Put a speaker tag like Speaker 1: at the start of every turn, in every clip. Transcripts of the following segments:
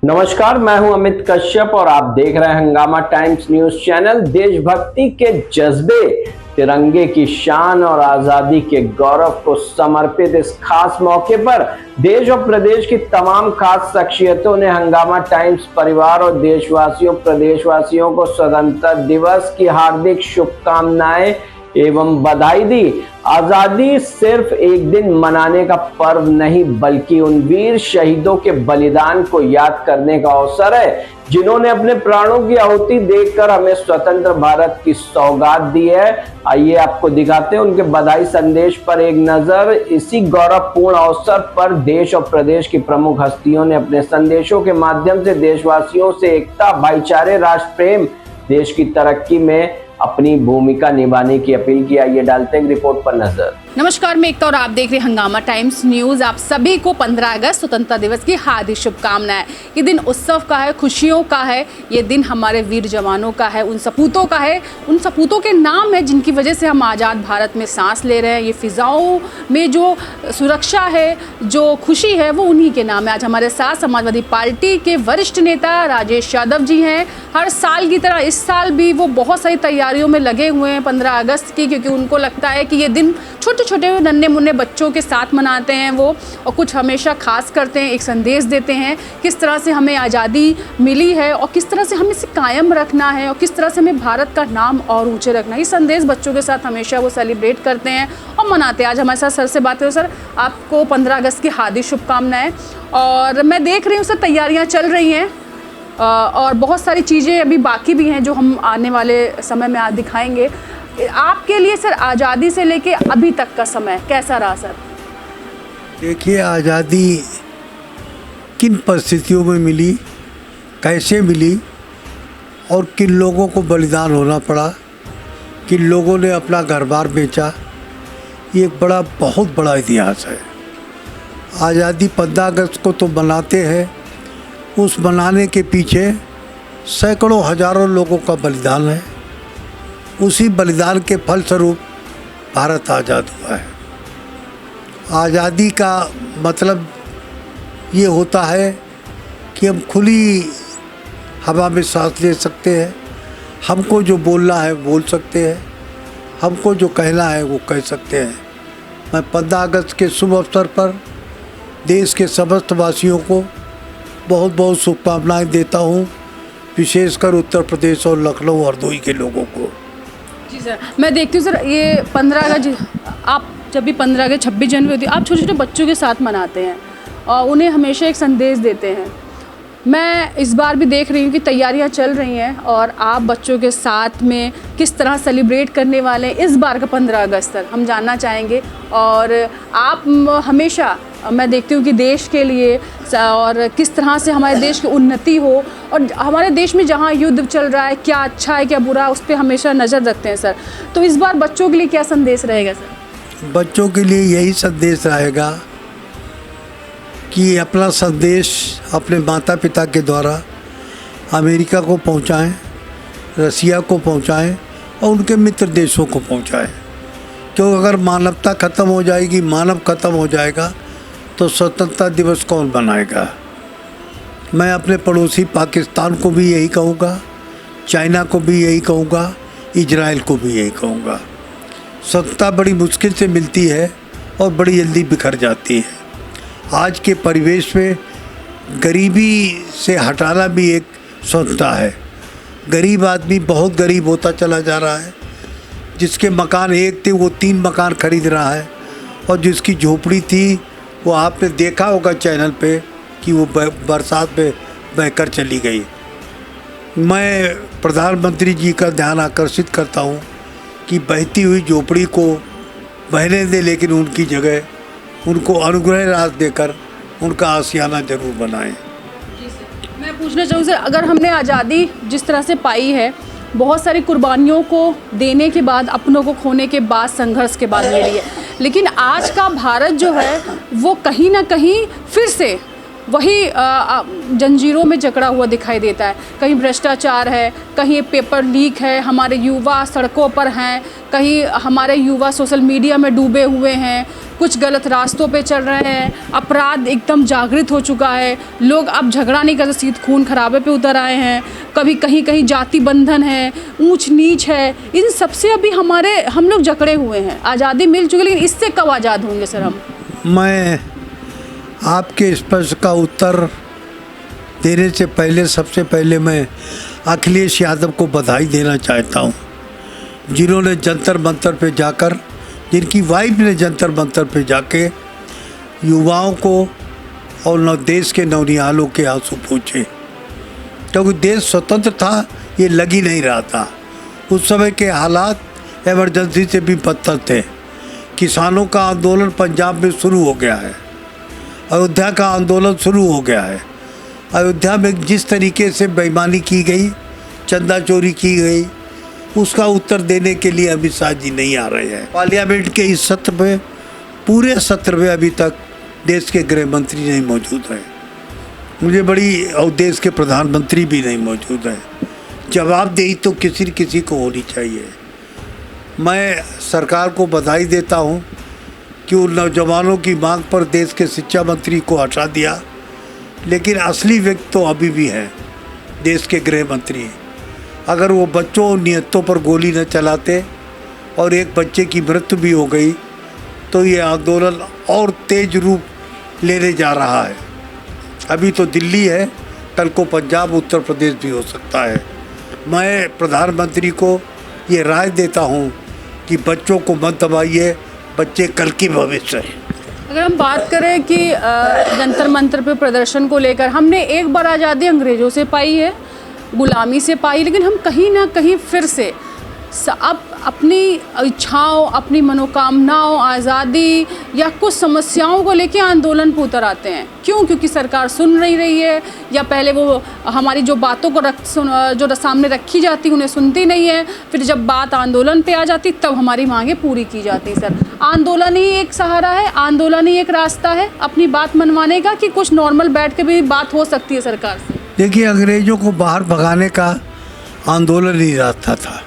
Speaker 1: नमस्कार, मैं हूं अमित कश्यप और आप देख रहे हैं हंगामा टाइम्स न्यूज चैनल। देशभक्ति के जज्बे, तिरंगे की शान और आजादी के गौरव को समर्पित इस खास मौके पर देश और प्रदेश की तमाम खास शख्सियतों ने हंगामा टाइम्स परिवार और प्रदेशवासियों को स्वतंत्रता दिवस की हार्दिक शुभकामनाएं एवं बधाई दी। आजादी सिर्फ एक दिन मनाने का पर्व नहीं, बल्कि उन वीर शहीदों के बलिदान को याद करने का अवसर है, जिन्होंने अपने प्राणों की आहुति देकर हमें स्वतंत्र भारत की सौगात दी है। आइए आपको दिखाते हैं उनके बधाई संदेश पर एक नजर। इसी गौरवपूर्ण अवसर पर देश और प्रदेश की प्रमुख हस्तियों ने अपने संदेशों के माध्यम से देशवासियों से एकता, भाईचारे, राष्ट्र प्रेम, देश की तरक्की में अपनी भूमिका निभाने की अपील की। आइए डालते हैं रिपोर्ट पर नजर।
Speaker 2: नमस्कार, मैं एकता और आप देख रहे हैं हंगामा टाइम्स न्यूज। आप सभी को 15 अगस्त स्वतंत्रता दिवस की हार्दिक शुभकामनाएं। ये दिन उत्सव का है, खुशियों का है। ये दिन हमारे वीर जवानों का है, उन सपूतों का है, उन सपूतों के नाम है जिनकी वजह से हम आज़ाद भारत में सांस ले रहे हैं। ये फिजाओं में जो सुरक्षा है, जो खुशी है, वो उन्हीं के नाम है। आज हमारे साथ समाजवादी पार्टी के वरिष्ठ नेता राजेश यादव जी हैं। हर साल की तरह इस साल भी वो बहुत सारी तैयारियों में लगे हुए हैं 15 अगस्त की, क्योंकि उनको लगता है कि ये दिन छोटे छोटे नन्हे मुन्ने बच्चों के साथ मनाते हैं वो, और कुछ हमेशा खास करते हैं, एक संदेश देते हैं किस तरह से हमें आज़ादी मिली है और किस तरह से हमें इसे कायम रखना है और किस तरह से हमें भारत का नाम और ऊंचे रखना है। ये संदेश बच्चों के साथ हमेशा वो सेलिब्रेट करते हैं और मनाते हैं। आज हमारे साथ सर से बात करें। सर, आपको 15 अगस्त की हार्दिक शुभकामनाएँ। और मैं देख रही हूँ सर, तैयारियाँ चल रही हैं और बहुत सारी चीज़ें अभी बाकी भी हैं जो हम आने वाले समय में आज दिखाएंगे। आपके लिए सर आज़ादी से लेके अभी तक का समय कैसा रहा सर?
Speaker 3: देखिए, आज़ादी किन परिस्थितियों में मिली, कैसे मिली और किन लोगों को बलिदान होना पड़ा, किन लोगों ने अपना घर-बार बेचा, ये एक बहुत बड़ा इतिहास है। आज़ादी 15 अगस्त को तो मनाते हैं, उस मनाने के पीछे सैकड़ों हजारों लोगों का बलिदान है। उसी बलिदान के फलस्वरूप भारत आज़ाद हुआ है। आज़ादी का मतलब ये होता है कि हम खुली हवा में सांस ले सकते हैं, हमको जो बोलना है बोल सकते हैं, हमको जो कहना है वो कह सकते हैं। मैं 15 अगस्त के शुभ अवसर पर देश के समस्त वासियों को बहुत बहुत शुभकामनाएं देता हूँ, विशेषकर उत्तर प्रदेश और लखनऊ और हरदोई के लोगों को।
Speaker 2: जी सर, मैं देखती हूँ सर, ये 15 अगस्त आप जब भी 15 अगस्त 26 जनवरी होती है, आप छोटे छोटे बच्चों के साथ मनाते हैं और उन्हें हमेशा एक संदेश देते हैं। मैं इस बार भी देख रही हूँ कि तैयारियाँ चल रही हैं और आप बच्चों के साथ में किस तरह सेलिब्रेट करने वाले हैं इस बार का 15 अगस्त सर, हम जानना चाहेंगे। और आप हमेशा, मैं देखती हूँ कि देश के लिए और किस तरह से हमारे देश की उन्नति हो और हमारे देश में जहाँ युद्ध चल रहा है, क्या अच्छा है क्या बुरा, उस पर हमेशा नज़र रखते हैं सर। तो इस बार बच्चों के लिए क्या संदेश रहेगा सर?
Speaker 3: बच्चों के लिए यही संदेश रहेगा कि अपना संदेश अपने माता पिता के द्वारा अमेरिका को पहुंचाएं, रसिया को पहुंचाएं और उनके मित्र देशों को पहुंचाएं। क्योंकि अगर मानवता ख़त्म हो जाएगी, मानव ख़त्म हो जाएगा, तो स्वतंत्रता दिवस कौन मनाएगा। मैं अपने पड़ोसी पाकिस्तान को भी यही कहूँगा, चाइना को भी यही कहूँगा, इजराइल को भी यही कहूँगा। स्वतंत्रता बड़ी मुश्किल से मिलती है और बड़ी जल्दी बिखर जाती है। आज के परिवेश में गरीबी से हटाना भी एक स्वतंत्रता है। गरीब आदमी बहुत गरीब होता चला जा रहा है। जिसके मकान एक थे वो 3 मकान खरीद रहा है, और जिसकी झोपड़ी थी वो आपने देखा होगा चैनल पे कि वो बरसात में बहकर चली गई। मैं प्रधानमंत्री जी का ध्यान आकर्षित करता हूँ कि बहती हुई झोपड़ी को बहने दे, लेकिन उनकी जगह उनको अनुग्रह राज देकर उनका आशियाना जरूर बनाएं।
Speaker 2: जी सर, मैं पूछना चाहूँ सर, अगर हमने आज़ादी जिस तरह से पाई है, बहुत सारी कुर्बानियों को देने के बाद, अपनों को खोने के बाद, संघर्ष के बाद मिली है, लेकिन आज का भारत जो है वो कहीं ना कहीं फिर से वही जंजीरों में जकड़ा हुआ दिखाई देता है। कहीं भ्रष्टाचार है, कहीं पेपर लीक है, हमारे युवा सड़कों पर हैं, कहीं हमारे युवा सोशल मीडिया में डूबे हुए हैं, कुछ गलत रास्तों पे चल रहे हैं, अपराध एकदम जागृत हो चुका है, लोग अब झगड़ा नहीं करते, सीधे खून खराबे पे उतर आए हैं, कभी कहीं कहीं जाति बंधन है, ऊंच नीच है, इन सबसे अभी हम लोग जकड़े हुए हैं। आज़ादी मिल चुकी है, लेकिन इससे कब आज़ाद होंगे सर हम?
Speaker 3: मैं आपके इस प्रश्न का उत्तर देने से पहले सबसे पहले मैं अखिलेश यादव को बधाई देना चाहता हूँ, जिन्होंने जंतर मंतर पे जाकर, जिनकी वाइफ ने जंतर मंतर पे जाके युवाओं को और देश के नौनिहालों के आंसू पूछे, क्योंकि देश स्वतंत्र था ये लग ही नहीं रहा था। उस समय के हालात इमरजेंसी से भी बदतर थे। किसानों का आंदोलन पंजाब में शुरू हो गया है, अयोध्या का आंदोलन शुरू हो गया है। अयोध्या में जिस तरीके से बेईमानी की गई, चंदा चोरी की गई, उसका उत्तर देने के लिए अमित शाह जी नहीं आ रहे हैं। पार्लियामेंट के इस सत्र में, पूरे सत्र में अभी तक देश के गृह मंत्री नहीं मौजूद हैं, मुझे बड़ी, और देश के प्रधानमंत्री भी नहीं मौजूद हैं। जवाबदेही तो किसी न किसी को होनी चाहिए। मैं सरकार को बधाई देता हूँ कि उन नौजवानों की मांग पर देश के शिक्षा मंत्री को हटा दिया, लेकिन असली व्यक्ति तो अभी भी है देश के गृह मंत्री। अगर वो बच्चों और नियतों पर गोली न चलाते और एक बच्चे की मृत्यु भी हो गई तो ये आंदोलन और तेज रूप लेने जा रहा है। अभी तो दिल्ली है, कल को पंजाब, उत्तर प्रदेश भी हो सकता है। मैं प्रधानमंत्री को ये राय देता हूँ कि बच्चों को मत दबाइए, बच्चे कल की भविष्य है।
Speaker 2: अगर हम बात करें कि जंतर मंतर पे प्रदर्शन को लेकर, हमने एक बार आज़ादी अंग्रेज़ों से पाई है, गुलामी से पाई, लेकिन हम कहीं ना कहीं फिर से अब अपनी इच्छाओं, अपनी मनोकामनाओं, आज़ादी या कुछ समस्याओं को लेकर आंदोलन पर उतर आते हैं। क्यों? क्योंकि सरकार सुन नहीं रही है, या पहले वो हमारी जो बातों को जो सामने रखी जाती उन्हें सुनती नहीं है, फिर जब बात आंदोलन पे आ जाती तब हमारी मांगें पूरी की जाती। सर, आंदोलन ही एक सहारा है, आंदोलन ही एक रास्ता है अपनी बात मनवाने का, कि कुछ नॉर्मल बैठ के भी बात हो सकती है सरकार से?
Speaker 3: देखिए, अंग्रेज़ों को बाहर भगाने का आंदोलन ही रास्ता था।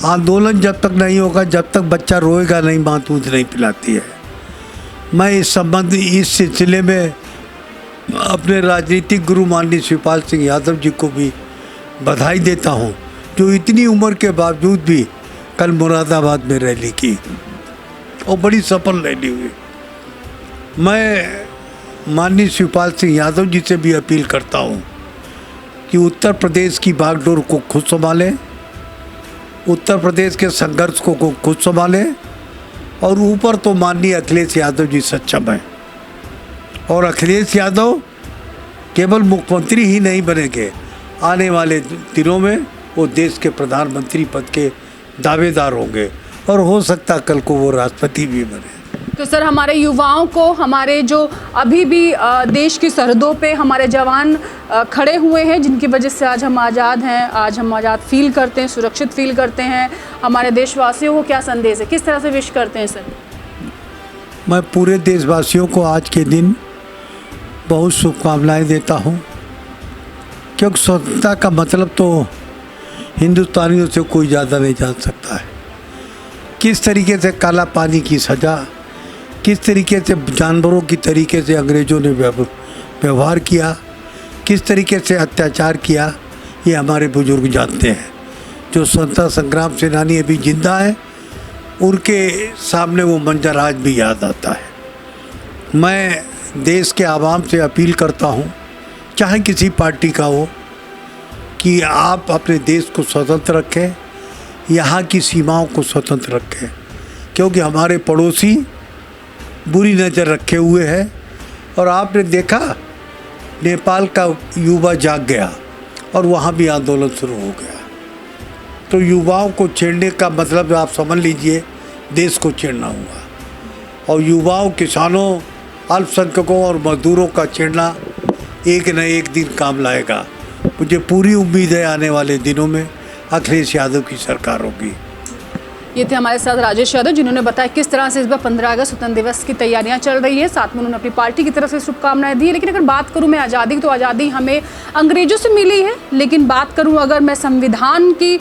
Speaker 3: आंदोलन जब तक नहीं होगा, जब तक बच्चा रोएगा नहीं, माँ दूध नहीं पिलाती है। मैं इस सिलसिले में अपने राजनीतिक गुरु माननीय शिवपाल सिंह यादव जी को भी बधाई देता हूँ, जो इतनी उम्र के बावजूद भी कल मुरादाबाद में रैली की और बड़ी सफल रैली हुई। मैं माननीय शिवपाल सिंह यादव जी से भी अपील करता हूँ कि उत्तर प्रदेश की बागडोर को खुद संभालें, उत्तर प्रदेश के संघर्ष को खुद संभालें, और ऊपर तो माननीय अखिलेश यादव जी सक्षम हैं। और अखिलेश यादव केवल मुख्यमंत्री ही नहीं बनेंगे, आने वाले दिनों में वो देश के प्रधानमंत्री पद के दावेदार होंगे, और हो सकता कल को वो राष्ट्रपति भी बने।
Speaker 2: तो सर, हमारे युवाओं को, हमारे जो अभी भी देश की सरहदों पे हमारे जवान खड़े हुए हैं, जिनकी वजह से आज हम आज़ाद हैं, आज हम आज़ाद फील करते हैं, सुरक्षित फील करते हैं, हमारे देशवासियों को क्या संदेश है, किस तरह से विश करते हैं सर?
Speaker 3: मैं पूरे देशवासियों को आज के दिन बहुत शुभकामनाएं देता हूं, क्योंकि स्वतंत्रता का मतलब तो हिंदुस्तानियों से कोई ज़्यादा नहीं जान सकता है। किस तरीके से काला पानी की सज़ा, किस तरीके से जानवरों की तरीके से अंग्रेज़ों ने व्यवहार किया, किस तरीके से अत्याचार किया, ये हमारे बुजुर्ग जानते हैं। जो स्वतंत्रता संग्राम सेनानी अभी जिंदा है, उनके सामने वो मंजर आज भी याद आता है। मैं देश के आवाम से अपील करता हूँ, चाहे किसी पार्टी का हो, कि आप अपने देश को स्वतंत्र रखें, यहाँ की सीमाओं को स्वतंत्र रखें, क्योंकि हमारे पड़ोसी बुरी नज़र रखे हुए हैं। और आपने देखा, नेपाल का युवा जाग गया और वहाँ भी आंदोलन शुरू हो गया। तो युवाओं को छेड़ने का मतलब आप समझ लीजिए देश को छेड़ना हुआ। और युवाओं, किसानों, अल्पसंख्यकों और मजदूरों का छेड़ना एक न एक दिन काम लाएगा। मुझे पूरी उम्मीद है आने वाले दिनों में अखिलेश यादव की सरकार होगी।
Speaker 2: ये थे हमारे साथ राजेश यादव, जिन्होंने बताया किस तरह से इस बार 15 अगस्त स्वतंत्र दिवस की तैयारियां चल रही है। साथ में उन्होंने अपनी पार्टी की तरफ से शुभकामनाएं दी। लेकिन अगर बात करूं मैं आज़ादी, तो आज़ादी हमें अंग्रेज़ों से मिली है, लेकिन बात करूं अगर मैं संविधान की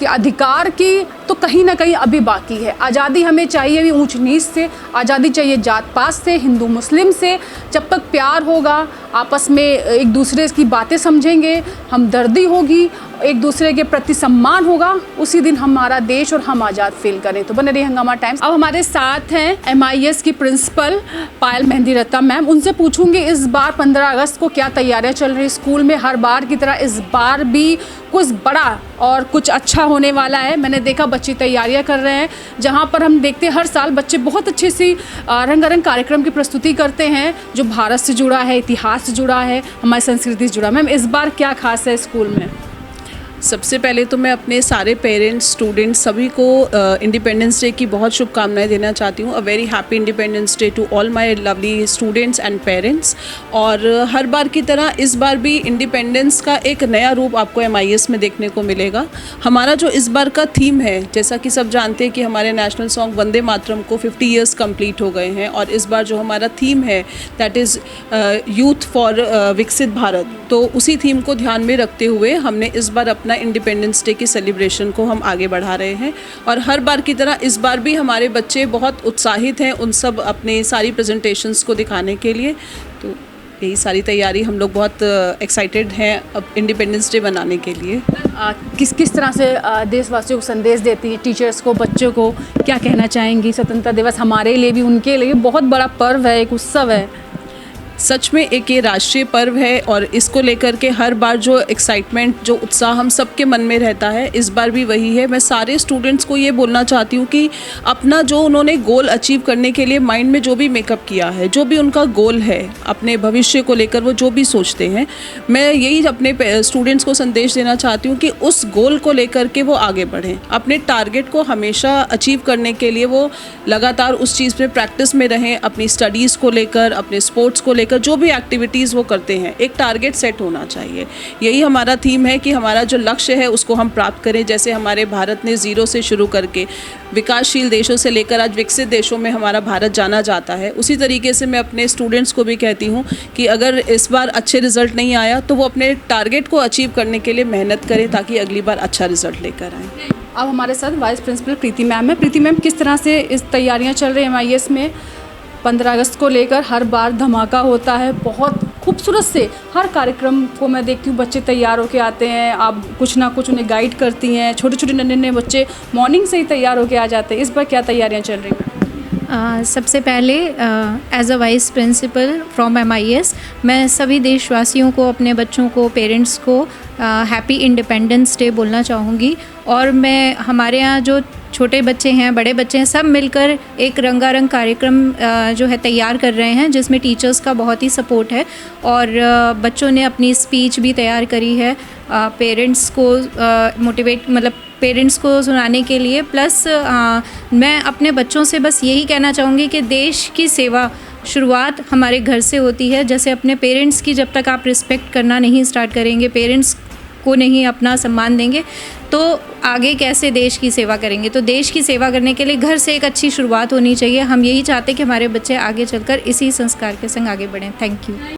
Speaker 2: अधिकार की, तो कहीं ना कहीं अभी बाकी है। आज़ादी हमें चाहिए भी ऊंच नीच से, आज़ादी चाहिए जात पात से, हिंदू मुस्लिम से। जब तक प्यार होगा, आपस में एक दूसरे की बातें समझेंगे, हमदर्दी होगी, एक दूसरे के प्रति सम्मान होगा, उसी दिन हमारा देश और हम आज़ाद फील करें। तो बने रहिए हंगामा टाइम्स। अब हमारे साथ हैं MIS की प्रिंसिपल पायल मेहंदी रत्ता मैम। उनसे पूछूंगी इस बार 15 अगस्त को क्या तैयारियां चल रही स्कूल में। हर बार की तरह इस बार भी कुछ बड़ा और कुछ अच्छा होने वाला है। मैंने देखा बच्चे तैयारियां कर रहे हैं, जहां पर हम देखते हैं हर साल बच्चे बहुत अच्छे से रंगारंग कार्यक्रम की प्रस्तुति करते हैं, जो भारत से जुड़ा है, इतिहास से जुड़ा है, हमारी संस्कृति से जुड़ा। मैम, इस बार क्या खास है स्कूल में?
Speaker 4: सबसे पहले तो मैं अपने सारे पेरेंट्स, स्टूडेंट्स सभी को इंडिपेंडेंस डे की बहुत शुभकामनाएं देना चाहती हूँ। A very happy independence day to all my lovely students and parents. और हर बार की तरह इस बार भी इंडिपेंडेंस का एक नया रूप आपको MIS में देखने को मिलेगा। हमारा जो इस बार का थीम है, जैसा कि सब जानते हैं कि हमारे नेशनल सॉन्ग वंदे मातरम को 50 ईयर्स कंप्लीट हो गए हैं, और इस बार जो हमारा थीम है दैट इज़ यूथ फॉर विकसित भारत, तो उसी थीम को ध्यान में रखते हुए हमने इस बार अपना इंडिपेंडेंस डे की सेलिब्रेशन को हम आगे बढ़ा रहे हैं। और हर बार की तरह इस बार भी हमारे बच्चे बहुत उत्साहित हैं उन सब अपने सारी प्रेजेंटेशंस को दिखाने के लिए। तो यही सारी तैयारी, हम लोग बहुत एक्साइटेड हैं अब इंडिपेंडेंस डे बनाने के लिए।
Speaker 2: किस किस तरह से देशवासियों को संदेश देती है, टीचर्स को, बच्चों को क्या कहना चाहेंगी? स्वतंत्रता दिवस हमारे लिए भी, उनके लिए बहुत बड़ा पर्व है, एक उत्सव है।
Speaker 4: सच में एक ये राष्ट्रीय पर्व है, और इसको लेकर के हर बार जो एक्साइटमेंट, जो उत्साह हम सबके मन में रहता है, इस बार भी वही है। मैं सारे स्टूडेंट्स को ये बोलना चाहती हूँ कि अपना जो उन्होंने गोल अचीव करने के लिए माइंड में जो भी मेकअप किया है, जो भी उनका गोल है अपने भविष्य को लेकर, वो जो भी सोचते हैं, मैं यही अपने स्टूडेंट्स को संदेश देना चाहती हूँ कि उस गोल को लेकर के वो आगे बढ़ें। अपने टारगेट को हमेशा अचीव करने के लिए वो लगातार उस चीज़ में प्रैक्टिस में रहें। अपनी स्टडीज़ को लेकर, अपने स्पोर्ट्स को लेकर, जो भी एक्टिविटीज़ वो करते हैं, एक टारगेट सेट होना चाहिए। यही हमारा थीम है कि हमारा जो लक्ष्य है उसको हम प्राप्त करें। जैसे हमारे भारत ने ज़ीरो से शुरू करके विकासशील देशों से लेकर आज विकसित देशों में हमारा भारत जाना जाता है, उसी तरीके से मैं अपने स्टूडेंट्स को भी कहती हूँ कि अगर इस बार अच्छे रिजल्ट नहीं आया तो वो अपने टारगेट को अचीव करने के लिए मेहनत करें, ताकि अगली बार अच्छा रिजल्ट लेकर आएँ।
Speaker 2: अब हमारे साथ वाइस प्रिंसिपल प्रीति मैम है। प्रीति मैम, किस तरह से इस तैयारियां चल रही हैं MIS में? 15 अगस्त को लेकर हर बार धमाका होता है, बहुत खूबसूरत से हर कार्यक्रम को मैं देखती हूँ, बच्चे तैयार होके आते हैं, आप कुछ ना कुछ उन्हें गाइड करती हैं। छोटे छोटे नन्हे बच्चे मॉर्निंग से ही तैयार होके आ जाते हैं। इस बार क्या तैयारियां चल रही हैं?
Speaker 5: सबसे पहले as a vice principal from MIS, मैं सभी देशवासियों को, अपने बच्चों को, पेरेंट्स को हैप्पी इंडिपेंडेंस डे बोलना चाहूँगी। और मैं हमारे यहाँ जो छोटे बच्चे हैं, बड़े बच्चे हैं, सब मिलकर एक रंगारंग कार्यक्रम जो है तैयार कर रहे हैं, जिसमें टीचर्स का बहुत ही सपोर्ट है। और बच्चों ने अपनी स्पीच भी तैयार करी है पेरेंट्स को मोटिवेट, मतलब पेरेंट्स को सुनाने के लिए। प्लस मैं अपने बच्चों से बस यही कहना चाहूँगी कि देश की सेवा शुरुआत हमारे घर से होती है। जैसे अपने पेरेंट्स की जब तक आप रिस्पेक्ट करना नहीं स्टार्ट करेंगे, पेरेंट्स को नहीं अपना सम्मान देंगे, तो आगे कैसे देश की सेवा करेंगे? तो देश की सेवा करने के लिए घर से एक अच्छी शुरुआत होनी चाहिए। हम यही चाहते हैं कि हमारे बच्चे आगे चलकर इसी संस्कार के संग आगे बढ़ें। Thank you.